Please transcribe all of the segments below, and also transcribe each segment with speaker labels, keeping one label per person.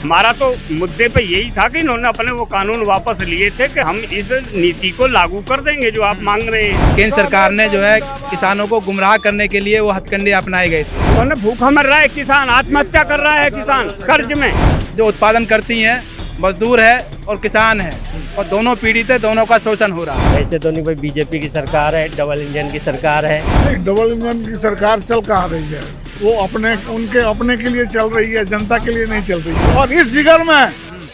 Speaker 1: हमारा तो मुद्दे पे यही था कि इन्होंने अपने वो कानून वापस लिए थे कि हम इस नीति को लागू कर देंगे जो आप मांग रहे हैं।
Speaker 2: केंद्र सरकार ने जो है किसानों को गुमराह करने के लिए वो हथकंडे अपनाए गए थे।
Speaker 1: उन्होंने भूखा मर रहा है किसान, आत्महत्या कर रहा है किसान कर्ज में।
Speaker 2: जो उत्पादन करती हैं मजदूर है और किसान है, और दोनों पीड़ित है, दोनों का शोषण हो रहा है।
Speaker 3: ऐसे तो नहीं भाई, बीजेपी की सरकार है, डबल इंजन की सरकार है।
Speaker 4: डबल इंजन की सरकार चल कहाँ रही है, वो उनके अपने के लिए चल रही है, जनता के लिए नहीं चल रही है। और इस जिगर में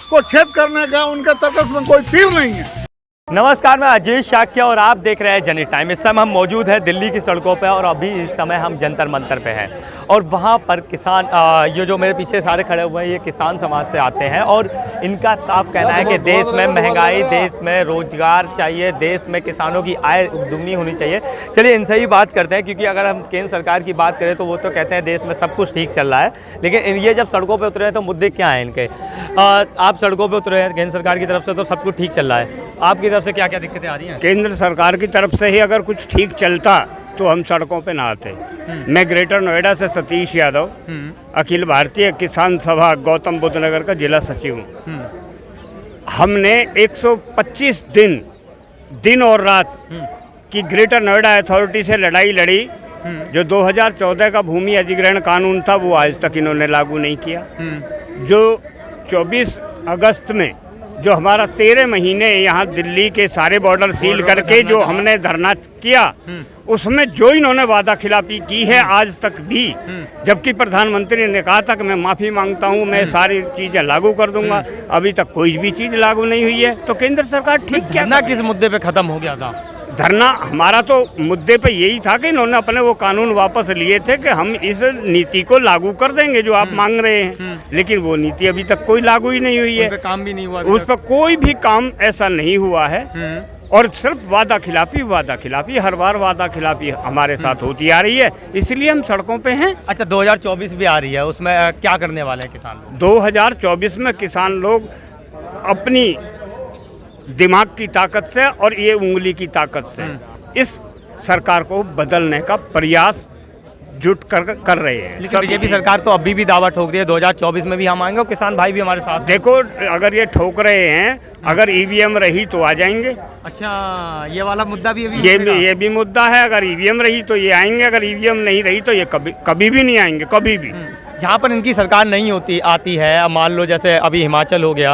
Speaker 4: को छेद करने का उनके तर्कस में कोई तीर नहीं है।
Speaker 3: नमस्कार, मैं अजय शाक्य और आप देख रहे हैं जनहित टाइम। इस समय हम मौजूद हैं दिल्ली की सड़कों पे और अभी इस समय हम जंतर मंतर पे हैं और वहाँ पर किसान ये जो मेरे पीछे सारे खड़े हुए हैं ये किसान समाज से आते हैं और इनका साफ कहना है कि देश में महंगाई, देश में रोजगार चाहिए, देश में किसानों की आय दुगनी होनी चाहिए। चलिए इनसे ही बात करते हैं, क्योंकि अगर हम केंद्र सरकार की बात करें तो वो तो कहते हैं देश में सब कुछ ठीक चल रहा है, लेकिन ये जब सड़कों पर उतरे हैं तो मुद्दे क्या हैं इनके। आप सड़कों पर उतरे हैं केंद्र सरकार की तरफ से तो सब कुछ ठीक चल रहा है, आपकी तरफ से क्या क्या दिक्कतें आ रही हैं?
Speaker 1: केंद्र सरकार की तरफ से ही अगर कुछ ठीक चलता तो हम सड़कों पे ना आते। मैं ग्रेटर नोएडा से सतीश यादव, अखिल भारतीय किसान सभा गौतम बुद्ध नगर का जिला सचिव हूँ। हमने 125 दिन और रात की ग्रेटर नोएडा अथॉरिटी से लड़ाई लड़ी। जो 2014 का भूमि अधिग्रहण कानून था वो आज तक इन्होंने लागू नहीं किया। जो 24 अगस्त में जो हमारा 13 महीने यहाँ दिल्ली के सारे बॉर्डर सील करके जो हमने धरना किया, उसमें जो इन्होंने वादा खिलाफी की है आज तक भी, जबकि प्रधानमंत्री ने कहा था कि मैं माफ़ी मांगता हूँ, मैं सारी चीज़ें लागू कर दूंगा, अभी तक कोई भी चीज़ लागू नहीं हुई है। तो केंद्र सरकार ठीक क्या
Speaker 3: ना किस मुद्दे पे खत्म हो गया था
Speaker 1: धरना? हमारा तो मुद्दे पे यही था कि इन्होंने अपने वो कानून वापस लिए थे कि हम इस नीति को लागू कर देंगे जो आप मांग रहे हैं, लेकिन वो नीति अभी तक कोई लागू ही नहीं हुई है।
Speaker 3: उस पे काम भी नहीं हुआ,
Speaker 1: उस पर कोई भी काम ऐसा नहीं हुआ है और सिर्फ वादा खिलाफी हर बार वादा खिलाफी हमारे साथ होती आ रही है, इसलिए हम सड़कों पे हैं।
Speaker 3: अच्छा, 2024 भी आ रही है, उसमें क्या करने वाले हैं किसान लोग?
Speaker 1: 2024 में किसान लोग अपनी दिमाग की ताकत से और ये उंगली की ताकत से इस सरकार को बदलने का प्रयास जुट कर रहे हैं।
Speaker 3: लेकिन बीजेपी सरकार तो अभी भी दावा ठोक रही है 2024 में भी हम आएंगे और किसान भाई भी हमारे साथ।
Speaker 1: देखो, अगर ये ठोक रहे हैं, अगर ईवीएम रही तो आ जाएंगे।
Speaker 3: अच्छा, ये वाला मुद्दा भी अभी
Speaker 1: ये भी मुद्दा है। अगर ईवीएम रही तो ये आएंगे, अगर ईवीएम नहीं रही तो ये कभी भी नहीं आएंगे, कभी भी।
Speaker 3: जहाँ पर इनकी सरकार नहीं आती है, अब मान लो जैसे अभी हिमाचल हो गया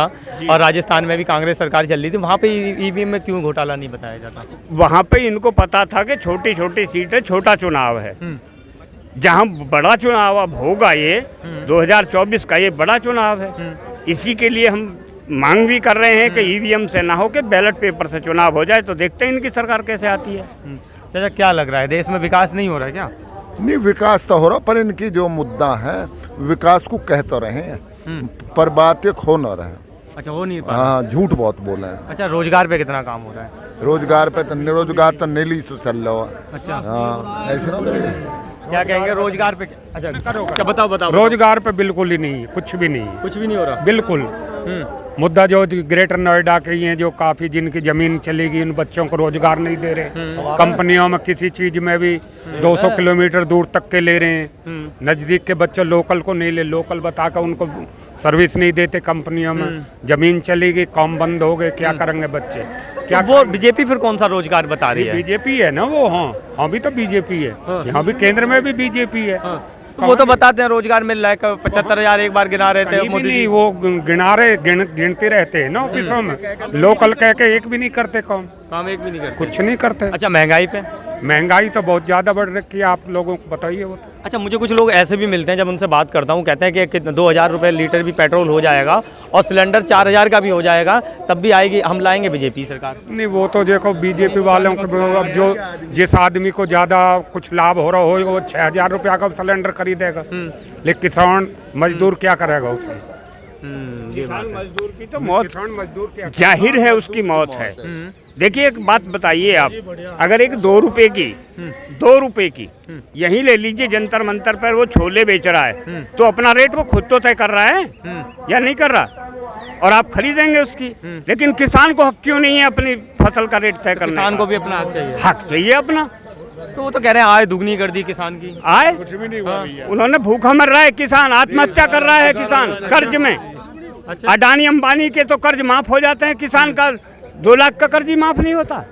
Speaker 3: और राजस्थान में भी कांग्रेस सरकार चल रही थी, वहाँ पे ईवीएम में क्यों घोटाला नहीं बताया जाता?
Speaker 1: वहाँ पे इनको पता था कि छोटी छोटी सीटें, छोटा चुनाव है। जहाँ बड़ा चुनाव अब होगा, ये 2024 का ये बड़ा चुनाव है, इसी के लिए हम मांग भी कर रहे हैं कि ईवीएम से ना हो के बैलेट पेपर से चुनाव हो जाए। तो देखते हैं इनकी सरकार कैसे आती है।
Speaker 3: चाचा, क्या लग रहा है देश में विकास नहीं हो रहा है क्या?
Speaker 4: नहीं, विकास तो हो रहा, पर इनकी जो मुद्दा है विकास को कह तो रहे हैं, पर बात ये खो न रहे।
Speaker 3: अच्छा, हो नहीं पा।
Speaker 4: हाँ, झूठ बहुत बोले हैं।
Speaker 3: अच्छा, रोजगार पे कितना काम हो रहा है?
Speaker 4: रोजगार पे तो निरोजगार तो नीली से चल रहा है।
Speaker 3: अच्छा,
Speaker 4: हाँ, ऐसे ना
Speaker 3: क्या कहेंगे रोजगार पे? अच्छा, क्या बताओ।
Speaker 5: रोजगार पे बिल्कुल ही नहीं, कुछ भी नहीं,
Speaker 3: कुछ भी नहीं हो रहा
Speaker 5: बिल्कुल। मुद्दा जो ग्रेटर नोएडा के ही हैं, जो काफी जिनकी जमीन चलेगी, उन बच्चों को रोजगार नहीं दे रहे। कंपनियों में किसी चीज में भी 200 किलोमीटर दूर तक के ले रहे हैं, नजदीक के बच्चे लोकल को नहीं ले, लोकल बताकर उनको सर्विस नहीं देते कंपनियों में। जमीन चलेगी, काम बंद हो गए, क्या करेंगे बच्चे?
Speaker 3: क्या वो बीजेपी फिर कौन सा रोजगार बता रही है?
Speaker 5: बीजेपी है ना वो। हाँ भी तो बीजेपी है, यहाँ भी केंद्र में भी बीजेपी है।
Speaker 3: तो वो तो बताते हैं रोजगार मिल रहा है, 75,000 एक बार गिना रहे थे मोदी जी।
Speaker 5: वो गिनते रहते हैं ना ऑफिसों में, लोकल कह के एक भी नहीं करते काम
Speaker 3: एक भी नहीं करते,
Speaker 5: कुछ नहीं करते।
Speaker 3: अच्छा, महंगाई पे?
Speaker 5: महंगाई तो बहुत ज़्यादा बढ़ रखी है, आप लोगों को बताइए वो।
Speaker 3: अच्छा, मुझे कुछ लोग ऐसे भी मिलते हैं, जब उनसे बात करता हूँ कहते हैं कि 2,000 रुपये लीटर भी पेट्रोल हो जाएगा और सिलेंडर 4,000 का भी हो जाएगा, तब भी आएगी, हम लाएंगे बीजेपी सरकार।
Speaker 5: नहीं, वो तो देखो बीजेपी वालों को, अब जो जिस आदमी को ज़्यादा कुछ लाभ हो रहा हो वो 6,000 रुपया का सिलेंडर खरीदेगा, लेकिन किसान मजदूर क्या करेगा उसमें?
Speaker 1: किसान मजदूर की तो मौत जाहिर है, उसकी मौत है। देखिए, एक बात बताइए आप, अगर एक 2 रुपए की यहीं ले लीजिए, जंतर मंतर पर वो छोले बेच रहा है, तो अपना रेट वो खुद तो तय कर रहा है या नहीं कर रहा, और आप खरीदेंगे उसकी। लेकिन किसान को हक क्यों नहीं है अपनी फसल का रेट तय करने?
Speaker 3: किसान को भी अपना हक चाहिए।
Speaker 1: हक चाहिए अपना।
Speaker 3: तो वो तो कह रहे हैं आय दुगनी कर दी किसान की।
Speaker 1: आय कुछ भी नहीं हुआ। उन्होंने भूखा मर रहा है किसान, आत्महत्या कर रहा है किसान कर्ज में।
Speaker 3: अच्छा।
Speaker 1: अडानी अंबानी के तो कर्ज माफ हो जाते हैं, किसान का 2 लाख का कर्ज ही माफ नहीं होता।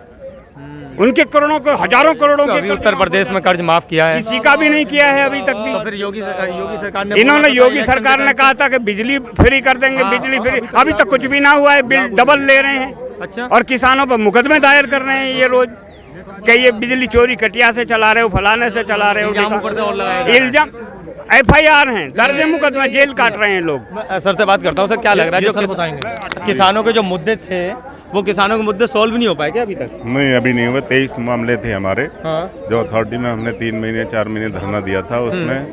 Speaker 1: उनके करोड़ों को हजारों करोड़ों
Speaker 3: तो
Speaker 1: के
Speaker 3: अभी
Speaker 1: कर्ज
Speaker 3: उत्तर प्रदेश में कर्ज माफ किया है,
Speaker 1: किसी का भी नहीं किया है अभी तक भी।
Speaker 3: तो फिर योगी सरकार ने
Speaker 1: इन्होंने
Speaker 3: बोला था
Speaker 1: योगी
Speaker 3: इलेक्शन
Speaker 1: सरकार
Speaker 3: के
Speaker 1: ने
Speaker 3: टाइम
Speaker 1: कहा था कि बिजली फ्री कर देंगे,
Speaker 3: हाँ,
Speaker 1: बिजली फ्री, अभी तक कुछ भी ना हुआ है, बिल डबल ले रहे हैं।
Speaker 3: अच्छा।
Speaker 1: और किसानों पर मुकदमे दायर कर रहे हैं ये रोज कि ये बिजली चोरी कटिया से चला रहे हो, फलाने से चला रहे हो।
Speaker 3: इल्जाम ऊपर से और लगाया जा रहा है।
Speaker 1: इल्जाम FIR हैं, दर्ज है मुकदमा, जेल काट रहे हैं लोग।
Speaker 3: मैं सर से बात करता हूँ। सर क्या लग रहा है जो किसानों के जो मुद्दे थे वो किसानों के मुद्दे सॉल्व नहीं हो पाए क्या अभी तक?
Speaker 6: नहीं, अभी नहीं हुआ। 23 मामले थे हमारे,
Speaker 3: हाँ।
Speaker 6: जो अथॉरिटी में हमने 3 महीने 4 महीने धरना दिया था, उसमें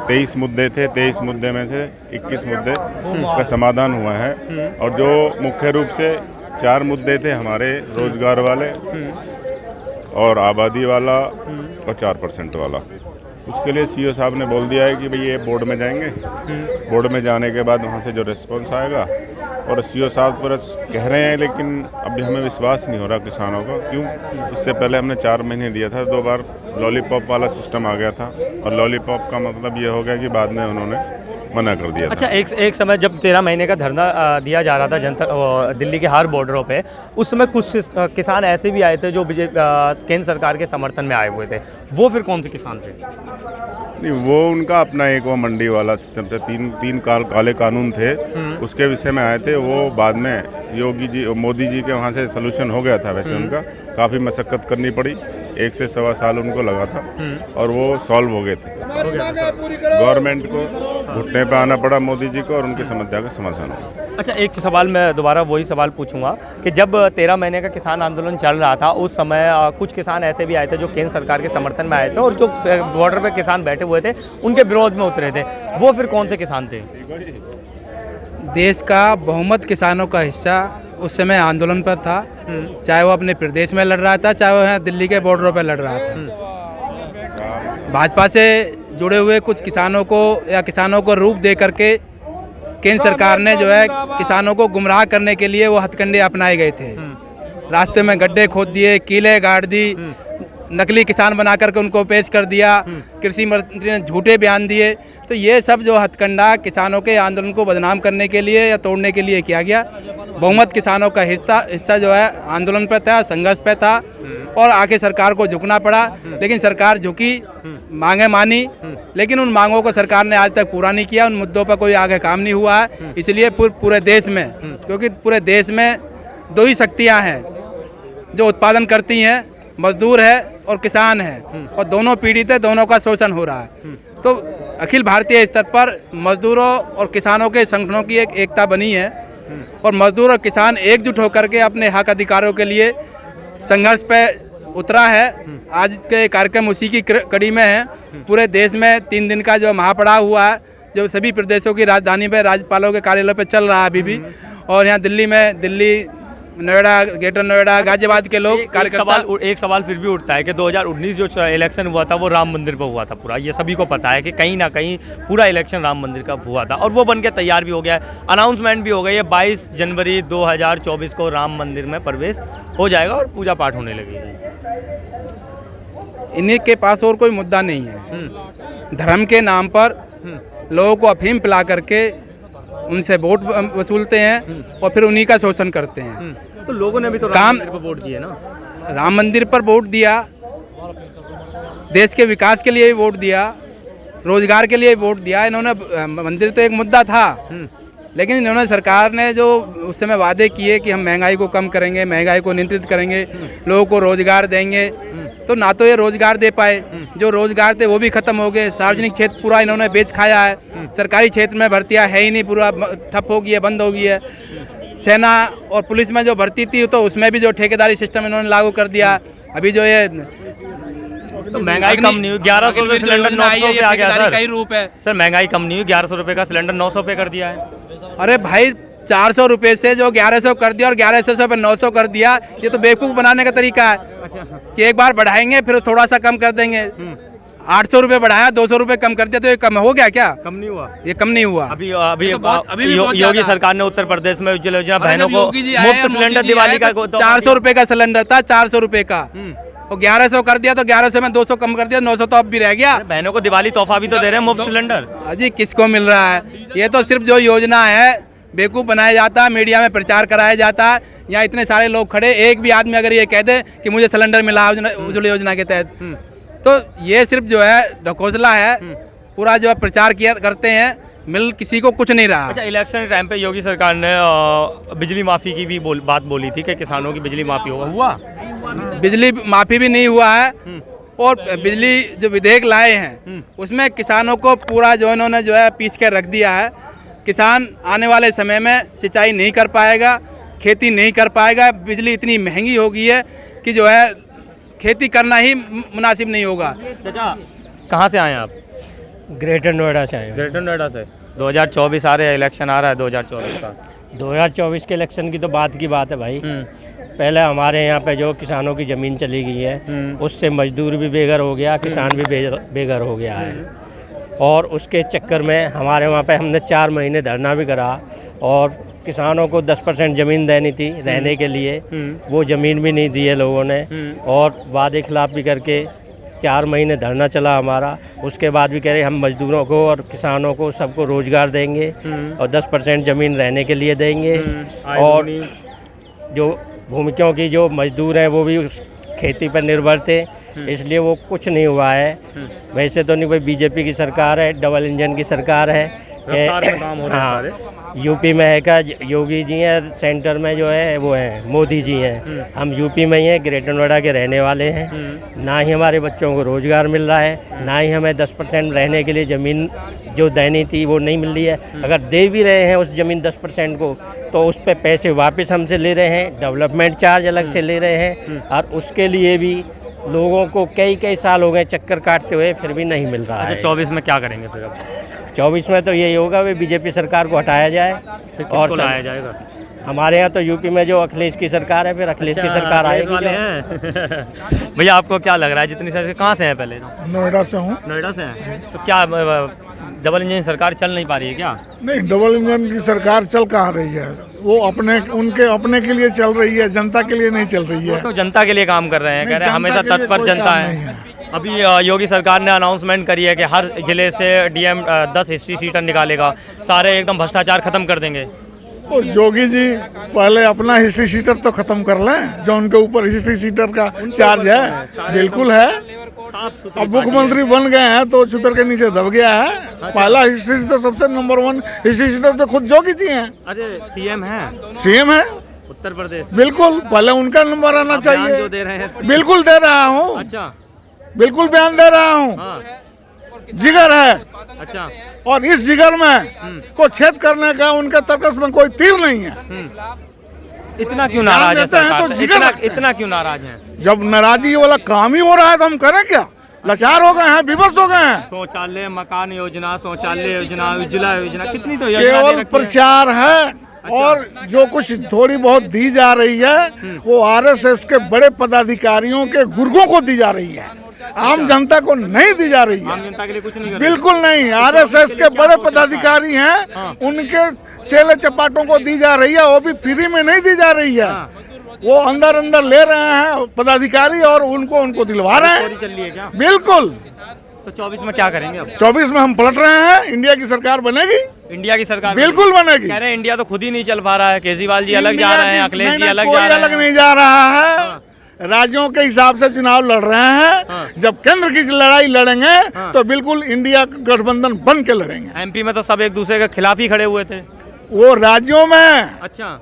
Speaker 6: 23 मुद्दे थे। 23 मुद्दे में से 21 मुद्दे का समाधान हुआ है। और जो मुख्य रूप से 4 मुद्दे थे हमारे, रोजगार वाले और आबादी वाला और 4% वाला, उसके लिए CO साहब ने बोल दिया है कि भाई ये बोर्ड में जाएंगे। बोर्ड में जाने के बाद वहाँ से जो रिस्पॉन्स आएगा, और CO साहब पूरा कह रहे हैं, लेकिन अभी हमें विश्वास नहीं हो रहा किसानों को। क्यों? इससे पहले हमने 4 महीने दिया था, 2 बार लॉलीपॉप वाला सिस्टम आ गया था, और लॉलीपॉप का मतलब ये हो गया कि बाद में उन्होंने मना कर दिया था।
Speaker 3: अच्छा, एक समय जब 13 महीने का धरना दिया जा रहा था जनता दिल्ली के हर बॉर्डरों पे, उस समय कुछ किसान ऐसे भी आए थे जो केंद्र सरकार के समर्थन में आए हुए थे। वो फिर कौन से किसान थे?
Speaker 6: नहीं, वो उनका अपना एक वो मंडी वाला सिस्टम था। तीन काले कानून थे, उसके विषय में आए थे। वो बाद में योगी जी, मोदी जी के वहाँ से सलूशन हो गया था। वैसे उनका काफ़ी मशक्क़त करनी पड़ी, 1 से सवा साल उनको लगा था, और वो सॉल्व हो गए थे। गवर्नमेंट को घुटने पे आना पड़ा मोदी जी को, और उनकी समस्या का समाधान हुआ।
Speaker 3: अच्छा, एक सवाल मैं दोबारा वही सवाल पूछूंगा कि जब 13 महीने का किसान आंदोलन चल रहा था, उस समय कुछ किसान ऐसे भी आए थे जो केंद्र सरकार के समर्थन में आए थे, और जो बॉर्डर पे किसान बैठे हुए थे उनके विरोध में उतरे थे। वो फिर कौन से किसान थे?
Speaker 2: देश का बहुमत किसानों का हिस्सा उस समय आंदोलन पर था, चाहे वो अपने प्रदेश में लड़ रहा था, चाहे वो यहाँ दिल्ली के बॉर्डरों पर लड़ रहा था। भाजपा से जुड़े हुए कुछ किसानों को या किसानों को रूप दे करके केंद्र सरकार ने जो है किसानों को गुमराह करने के लिए वो हथकंडे अपनाए गए थे। रास्ते में गड्ढे खोद दिए, कीले गाड़ दी, नकली किसान बना करके उनको पेश कर दिया, कृषि मंत्री ने झूठे बयान दिए। तो ये सब जो हथकंडा किसानों के आंदोलन को बदनाम करने के लिए या तोड़ने के लिए किया गया। बहुमत किसानों का हिस्सा जो है आंदोलन पर था, संघर्ष पे था, और आके सरकार को झुकना पड़ा। लेकिन सरकार झुकी, मांगे मानी, लेकिन उन मांगों को सरकार ने आज तक पूरा नहीं किया। उन मुद्दों पर कोई आगे काम नहीं हुआ है। इसलिए पूरे देश में, क्योंकि पूरे देश में 2 ही शक्तियाँ हैं जो उत्पादन करती हैं, मजदूर है और किसान है, और दोनों पीड़ित है, दोनों का शोषण हो रहा है। तो अखिल भारतीय स्तर पर मजदूरों और किसानों के संगठनों की एक एकता बनी है, और मजदूर और किसान एकजुट होकर के अपने हक अधिकारों के लिए संघर्ष पे उतरा है। आज के कार्यक्रम उसी की कड़ी में है। पूरे देश में 3 दिन का जो महापड़ाव हुआ है, जो सभी प्रदेशों की राजधानी में राज्यपालों के कार्यालय पे चल रहा है अभी भी, और यहाँ दिल्ली में, दिल्ली, नोएडा, ग्रेटर नोएडा, गाजियाबाद के लोग
Speaker 3: एक सवाल फिर भी उठता है कि 2019 जो इलेक्शन हुआ था वो राम मंदिर पर हुआ था पूरा। ये सभी को पता है कि कहीं ना कहीं पूरा इलेक्शन राम मंदिर का हुआ था, और वो बन के तैयार भी हो गया है, अनाउंसमेंट भी हो गई है। 22 जनवरी 2024 को राम मंदिर में प्रवेश हो जाएगा और पूजा पाठ होने लगेगी।
Speaker 2: इन्हीं के पास और कोई मुद्दा नहीं है। धर्म के नाम पर लोगों को अफीम पिला करके उनसे वोट वसूलते हैं और फिर उन्हीं का शोषण करते हैं।
Speaker 3: तो लोगों ने भी तो राम मंदिर पर वोट दिए ना।
Speaker 2: राम मंदिर पर वोट दिया, देश के विकास के लिए भी वोट दिया, रोजगार के लिए भी वोट दिया। इन्होंने, मंदिर तो एक मुद्दा था, लेकिन इन्होंने, सरकार ने जो उस समय वादे किए कि हम महंगाई को कम करेंगे, महंगाई को नियंत्रित करेंगे, लोगों को रोजगार देंगे, तो ना तो ये रोजगार दे पाए। जो रोजगार थे वो भी खत्म हो गए। सार्वजनिक क्षेत्र पूरा इन्होंने बेच खाया है। सरकारी क्षेत्र में भर्तियां है ही नहीं, पूरा ठप हो गई है, बंद हो गई है। सेना और पुलिस में जो भर्ती थी तो उसमें भी जो ठेकेदारी सिस्टम इन्होंने लागू कर दिया। अभी जो ये
Speaker 3: तो महंगाई कम नहीं हुई, 1100 से सिलेंडर 900 पे आ गया सर।
Speaker 2: कई रूप है
Speaker 3: सर, महंगाई कम नहीं हुई, 1100 रुपये का सिलेंडर 900 पे कर दिया है।
Speaker 2: अरे भाई, 400 रुपये से जो 1100 कर दिया और 1100 से 900 कर दिया, ये तो बेवकूफ़ बनाने का तरीका है। कि एक बार बढ़ाएंगे फिर थोड़ा सा कम कर देंगे। 800 रुपये बढ़ाया, 200 रुपये कम कर दिया, तो ये कम हो गया क्या?
Speaker 3: कम नहीं हुआ,
Speaker 2: ये कम नहीं हुआ।
Speaker 3: अभी योगी सरकार ने उत्तर प्रदेश में उज्ज्वला योजना बहनों को मुफ्त सिलेंडर दिवाली का
Speaker 2: 400 रुपये का सिलेंडर था, 400 रुपये का, और 1100 कर दिया, तो 1100 में 200 कम कर दिया, 900 तो अब भी रह गया।
Speaker 3: बहनों को दिवाली तोहफा भी तो दे रहे हैं, मुफ्त सिलेंडर।
Speaker 2: अजी किसको मिल रहा है? ये तो सिर्फ जो योजना है बेवकूफ़ बनाया जाता है, मीडिया में प्रचार कराया जाता है। यहाँ इतने सारे लोग खड़े, एक भी आदमी अगर ये कह दे कि मुझे सिलेंडर मिला उज्ज्वला योजना के तहत, तो ये सिर्फ जो है ढकोसला है। पूरा जो है प्रचार किया करते हैं, मिल किसी को कुछ नहीं रहा।
Speaker 3: अच्छा, इलेक्शन टाइम पे योगी सरकार ने बिजली माफ़ी की भी बात बोली थी कि किसानों की बिजली माफ़ी हुआ।
Speaker 2: बिजली माफ़ी भी नहीं हुआ है, और बिजली जो विधेयक लाए हैं उसमें किसानों को पूरा जो इन्होंने जो है पीस के रख दिया है। किसान आने वाले समय में सिंचाई नहीं कर पाएगा, खेती नहीं कर पाएगा। बिजली इतनी महंगी हो गई है कि जो है खेती करना ही मुनासिब नहीं होगा।
Speaker 3: चाचा, कहाँ से आए आप?
Speaker 7: ग्रेटर नोएडा से आए।
Speaker 3: ग्रेटर नोएडा से। 2024 आ रहे हैं, इलेक्शन आ रहा है 2024 का।
Speaker 7: 2024 के इलेक्शन की तो बात की बात है भाई। पहले हमारे यहाँ पे जो किसानों की ज़मीन चली गई है, उससे मजदूर भी बेघर हो गया, किसान भी बेघर हो गया है। और उसके चक्कर में हमारे वहाँ पे हमने 4 महीने धरना भी करा, और किसानों को 10% ज़मीन देनी थी रहने के लिए, वो ज़मीन भी नहीं दी है लोगों ने। और वादे खिलाफ भी करके 4 महीने धरना चला हमारा। उसके बाद भी कह रहे हम मजदूरों को और किसानों को सबको रोज़गार देंगे और 10% ज़मीन रहने के लिए देंगे। और जो भूमिकों की जो मजदूर हैं वो भी उस खेती पर निर्भर थे, इसलिए वो कुछ नहीं हुआ है। वैसे तो नहीं, भाई बीजेपी की सरकार है, डबल इंजन की सरकार है।
Speaker 3: काम हो रहे हैं सारे।
Speaker 7: यूपी में है का योगी जी हैं, सेंटर में जो है वो हैं मोदी जी हैं। हम यूपी में ही हैं, ग्रेटर नोएडा के रहने वाले हैं। ना ही हमारे बच्चों को रोज़गार मिल रहा है, ना ही हमें 10% रहने के लिए ज़मीन जो देनी थी वो नहीं मिल रही है। अगर दे भी रहे हैं उस ज़मीन 10% को, तो उस पर पैसे वापस हमसे ले रहे हैं, डेवलपमेंट चार्ज अलग से ले रहे हैं। और उसके लिए भी लोगों को कई साल हो गए चक्कर काटते हुए, फिर भी नहीं मिल रहा है।
Speaker 3: 24 में क्या करेंगे फिर अब?
Speaker 7: 24 में तो यही होगा, वे बीजेपी सरकार को हटाया जाए और
Speaker 3: लाया जाएगा।
Speaker 7: हमारे यहाँ तो यूपी में जो अखिलेश की सरकार है, फिर अखिलेश की सरकार आएगी।
Speaker 3: वाले हैं। भैया, आपको क्या लग रहा है, जितनी सारी कहाँ से हैं? पहले
Speaker 4: नोएडा से हूँ।
Speaker 3: नोएडा से हैं, तो क्या डबल इंजन सरकार चल नहीं पा रही है क्या?
Speaker 4: नहीं, डबल इंजन की सरकार चल कहाँ रही है? वो उनके अपने के लिए चल रही है, जनता के लिए नहीं चल रही है।
Speaker 3: तो जनता के लिए काम कर रहे हैं, कह रहे हैं हमेशा तत्पर जनता है। अभी योगी सरकार ने अनाउंसमेंट करी है कि हर जिले से डीएम 10 हिस्ट्री सीटर निकालेगा, सारे एकदम भ्रष्टाचार खत्म कर देंगे।
Speaker 4: और योगी जी पहले अपना हिस्ट्री सीटर तो खत्म कर लें, जो उनके ऊपर हिस्ट्री सीटर का चार्ज है। बिल्कुल है, अब मुख्यमंत्री बन गए हैं तो छुतर के नीचे दब गया है। पहला हिस्ट्री सीटर, सबसे नंबर 1 हिस्ट्री सीटर तो खुद योगी जी हैं।
Speaker 3: अरे सीएम है,
Speaker 4: सीएम है
Speaker 3: उत्तर प्रदेश।
Speaker 4: बिल्कुल, पहले उनका नंबर आना चाहिए।
Speaker 3: जो दे रहे हैं,
Speaker 4: बिल्कुल दे रहा हूँ।
Speaker 3: अच्छा,
Speaker 4: बिल्कुल बयान दे रहा हूँ।
Speaker 3: हाँ,
Speaker 4: जिगर है।
Speaker 3: अच्छा।
Speaker 4: और इस जिगर में को छेद करने का उनके तर्कस में कोई तीर नहीं है।
Speaker 3: इतना क्यों नाराज है सरकार
Speaker 4: तो
Speaker 3: से? इतना क्यों नाराज हैं?
Speaker 4: जब नाराजगी वाला काम ही हो रहा है तो हम करें क्या? लाचार हो गए हैं, विवश हो गए हैं।
Speaker 3: शौचालय मकान योजना, शौचालय योजना, उज्ज्वला योजना, कितनी तो योजना
Speaker 4: केवल प्रचार है। और जो कुछ थोड़ी बहुत दी जा रही है वो आरएसएस के बड़े पदाधिकारियों के गुर्गों को दी जा रही है, आम जनता को नहीं दी जा रही है।
Speaker 3: आम जनता के लिए कुछ नहीं कर रही।
Speaker 4: बिल्कुल नहीं, आरएसएस के बड़े पदाधिकारी हैं, उनके चेले चपाटों को दी जा रही है, वो भी फ्री में नहीं दी जा रही है। वो अंदर ले रहे हैं पदाधिकारी और उनको दिलवा रहे हैं।
Speaker 3: चल रही है क्या?
Speaker 4: बिल्कुल।
Speaker 3: तो 24 में क्या करेंगे अब?
Speaker 4: 24 में हम पलट रहे हैं, इंडिया की सरकार बनेगी।
Speaker 3: इंडिया की सरकार
Speaker 4: बिल्कुल बनेगी।
Speaker 3: कह रहे हैं इंडिया तो खुद ही नहीं चल पा रहा है, केजरीवाल जी अलग जा रहे हैं, अखिलेश जी अलग
Speaker 4: कोई
Speaker 3: जा रहे हैं।
Speaker 4: अलग नहीं जा रहा है। राज्यों के हिसाब से चुनाव लड़ रहे हैं। जब केंद्र की लड़ाई लड़ेंगे तो बिल्कुल इंडिया गठबंधन बन के लड़ेंगे।
Speaker 3: एमपी में तो सब एक दूसरे के खिलाफ ही खड़े हुए थे।
Speaker 4: वो राज्यों में,
Speaker 3: अच्छा,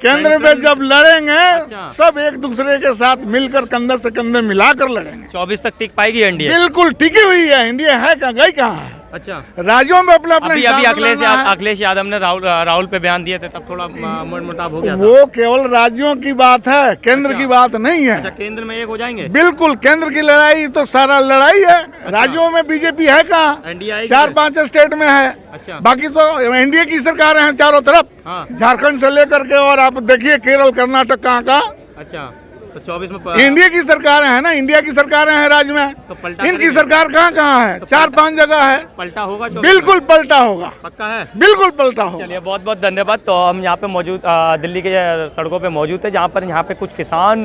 Speaker 4: केंद्र में जब लड़ेंगे सब एक दूसरे के साथ मिलकर कंधे से कंधे मिलाकर लड़ेंगे।
Speaker 3: 24 तक टिक पाएगी एनडीए?
Speaker 4: बिल्कुल टिकी हुई है। इंडिया है कहाँ, गई कहाँ है?
Speaker 3: अच्छा,
Speaker 4: राज्यों में अपने
Speaker 3: अभी अखिलेश यादव ने राहुल पे बयान दिए थे, तब थोड़ा मोटाव हो गया था।
Speaker 4: वो केवल राज्यों की बात है, केंद्र की बात नहीं है।
Speaker 3: अच्छा, केंद्र में एक हो जाएंगे?
Speaker 4: बिल्कुल, केंद्र की लड़ाई तो सारा लड़ाई है। राज्यों में बीजेपी है कहाँ?
Speaker 3: एनडीए
Speaker 4: 4-5 स्टेट में है।
Speaker 3: अच्छा,
Speaker 4: बाकी तो एनडीए की सरकारें हैं चारों तरफ। झारखंड से लेकर के और आप देखिए केरल, कर्नाटक, कहाँ।
Speaker 3: अच्छा, तो 24 में
Speaker 4: इंडिया की सरकारें हैं ना, इंडिया की सरकारें हैं राज्य में,
Speaker 3: तो पलटा
Speaker 4: इनकी
Speaker 3: करेंगे?
Speaker 4: सरकार कहाँ कहाँ है? 4-5 जगह है,
Speaker 3: पलटा होगा 24
Speaker 4: बिल्कुल पलटा होगा,
Speaker 3: पक्का है?
Speaker 4: बिल्कुल पलटा होगा।
Speaker 3: चलिए बहुत बहुत धन्यवाद। तो हम यहाँ पे मौजूद दिल्ली के सड़कों पे मौजूद थे, जहाँ पर यहाँ पे कुछ किसान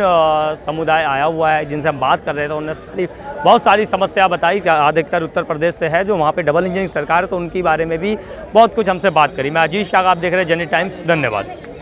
Speaker 3: समुदाय आया हुआ है जिनसे हम बात कर रहे थे। उन्होंने बहुत सारी समस्या बताई, अधिकतर उत्तर प्रदेश से है, जो वहाँ पे डबल इंजन सरकार है, तो उनके बारे में भी बहुत कुछ हमसे बात करी। मैं अजीत शाह, आप देख रहे हैं जनहित टाइम्स। धन्यवाद।